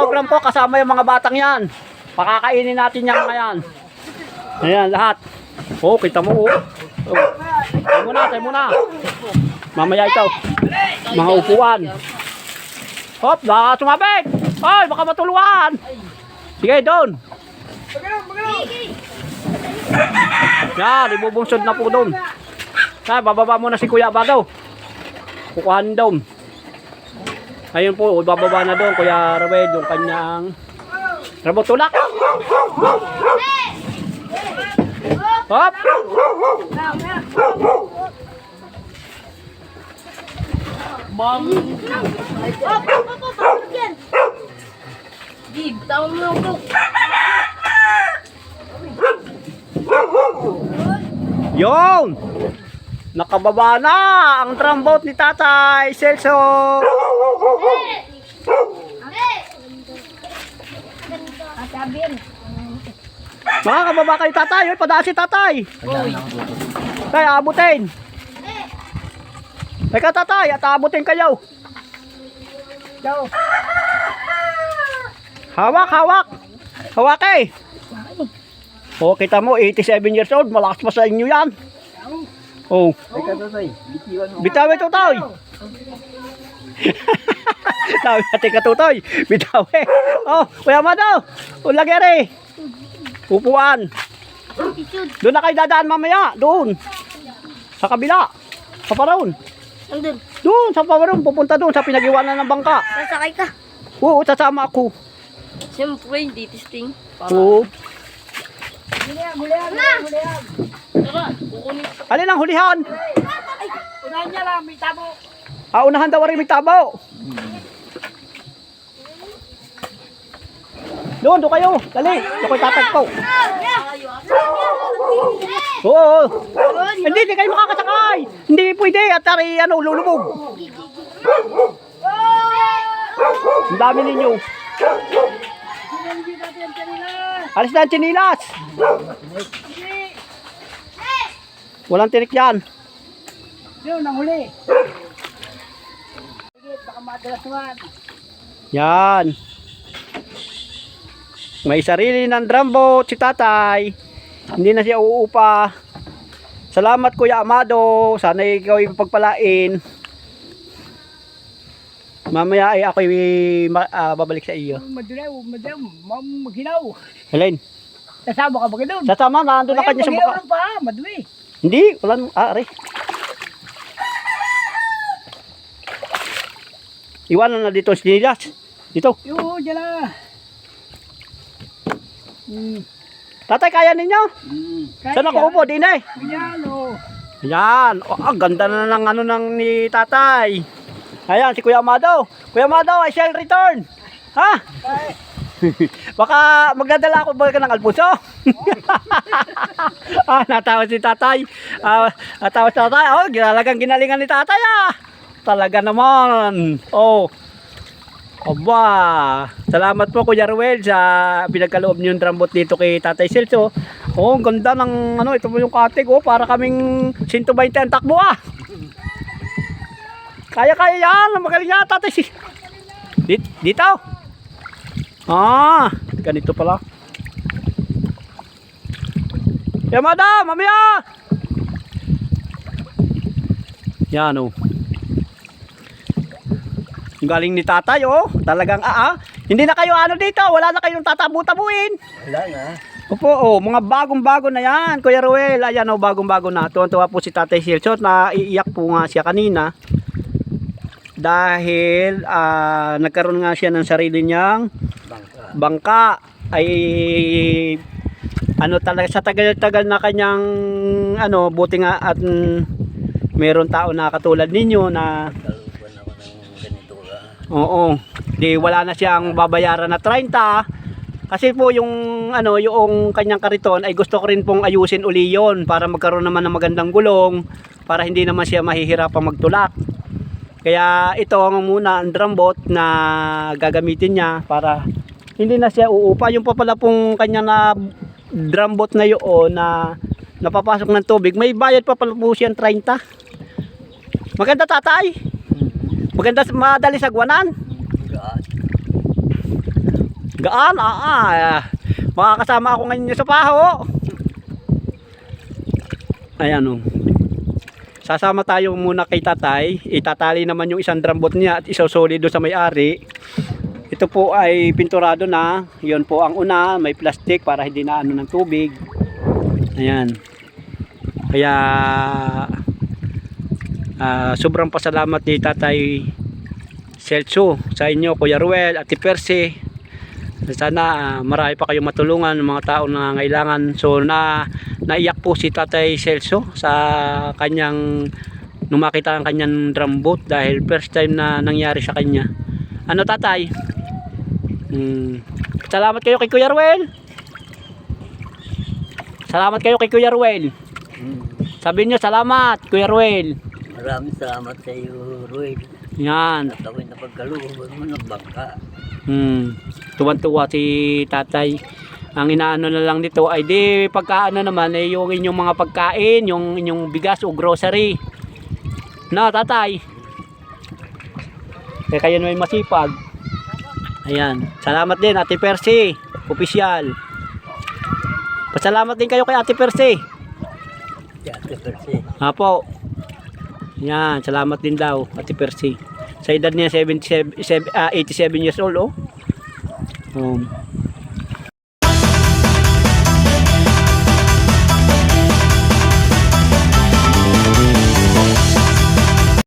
program ko kasama yung mga batang yan. Pakakainin natin yan ngayon. Ayan, lahat. Oh, kita mo, oh. Tayo muna. Mamaya ito. Mga upuan. Hop, baka sumabit. Ay, baka matuluan. Sige, doon. Yan, ibubungsod na po doon. Bababa muna si Kuya Abado. Kukuhanin doon. Ayun po, bababa na doon, Kuya Ruel, yung kanyang rabotulak. Hop! Bang! Di, tawag mo ako. Yun! Nakababa na ang drum boat ni Tatay Celso. Makakababa kayo, Tatay. Yun, padaan si Tatay. Tay, abutin. Teka, Tatay, at abutin kayo. Hawak. Hawak eh. Oh, kita mo, 87 years old. Malakas pa sa inyo yan. Oh. Bitawi ito, Tay. Tawi natin ka, Tutoy. Bitawi. Oh, Kuya Mado. Ulagere. Upuan. Doon na kayo dadaan mamaya. Doon. Sa kabila. Sa paraon. Andun. Doon, sa paraon. Pupunta doon sa pinag-iwanan ng bangka. Sasakay ka. Oo, sasama ako. Siyempre, hindi testing. Oo. Tara, kukunin. Alin ang hulihan? Unahan niya lang, may tabo. Unahan daw rin may tabo. Doon kayo. Dali. Doon kayo tatagpo. Oo. Hindi kayo makakasakay. Hindi pwede. At tari, lulubog. Ang dami ninyo. Alis na ang chinilas. Walang tinik yan. Yun, nanghuli. Baka madalas naman. Yan. May sarili ng drum boat si Tatay. Hindi na siya uupa. Salamat, Kuya Amado. Sana ikaw ay pagpalain. Mamaya ay ako babalik sa iyo. Madilaw, maghinaw. Helen, Sasama ka ba ka doon? sasama na ando na kanya sa Maghinaw baka. lang pa, madumi. Hindi, wala nang ari. Iwanan na dito si Nilas. Dito. Yoo, dyan na. Tatay, kaya ninyo? Kaya Saan ako upo? Di na eh. Ganyan, oh. Ayan. Oh, ganda na ng ng ni Tatay. Ayan, si Kuya Amado. Kuya Amado, I shall return. Ha? Baka magdadala ako ba ng alpuso? Natawa si Tatay. Natawa si Tatay. Oh, ginalingan ni Tatay ah. Talaga naman. Oh. Aba. Salamat po, Kuya Ruel, sa pinagkaloob niyong drambot dito kay Tatay Celso. Oh, ang ganda ng ito mo yung katig, oh, para kaming 120 ang takbo ah. Kaya yan, magaling yan, Tatay Celso. Dito. Ah, ganito pala. Ya, madam, mamaya. Yan, oh. Ang galing ni Tatay, oh. Talagang hindi na kayo dito, wala na kayong tatabu-tabuin. Wala na. Opo, oh, mga bagong-bago na yan, Kuya Ruel. Ayan, oh, bagong-bago na. Tuwan-tuwa po si Tatay Celso, naiiyak po nga siya kanina. Dahil nagkaroon nga siya ng sarili niyang bangka. Ay talaga sa tagal-tagal na kanyang buti nga at meron tao na katulad ninyo na oo, di wala na siyang babayaran na 30 kasi po yung yung kanyang kariton ay gusto ko rin pong ayusin uli yon para magkaroon naman ng magandang gulong para hindi naman siya mahihirapang magtulak. Kaya ito muna ang drum boat na gagamitin niya para hindi na siya uupa. Yung pa pala pong kanya na drum boat na yun na napapasok ng tubig, may bayad pa pala po siyang 30. Maganda, Tatay. Maganda, madali sagwanan. Gaan, makakasama ako ngayon sa paho. Ayan o. Sasama tayo muna kay tatay. Itatali naman yung isang drambot niya at isosoli doon sa may-ari. Ito po ay pinturado na. Yun po ang una. May plastic para hindi na ano ng tubig. Ayan. Kaya sobrang pasalamat ni Tatay Celso sa inyo, Kuya Ruel, Ate Percy. Sana marami pa kayong matulungan ng mga tao na nangailangan. So naiyak po si Tatay Celso sa kanyang nung makita ang kanyang drum boat dahil first time na nangyari sa kanya. Ano tatay? Salamat kayo kay Kuya Ruel. Salamat kayo kay Kuya Ruel. Sabi niyo salamat Kuya Ruel. Maraming salamat sa iyo, Ruel. Yan. At ako'y napagkalooban mo ng bangka. Tuwan-tuwa si tatay. Ang inaano na lang dito ay di pagkaano naman ay yung inyong mga pagkain, yung inyong bigas o grocery. Na tatay. Kaya kayo na may masipag. Ayan. Salamat din Ate Percy. Opisyal. Pasalamat din kayo kay Ate Percy. Si Ate Percy. Apo. Yan, salamat din daw Ate Percy. Sa edad niya 87 years old oh.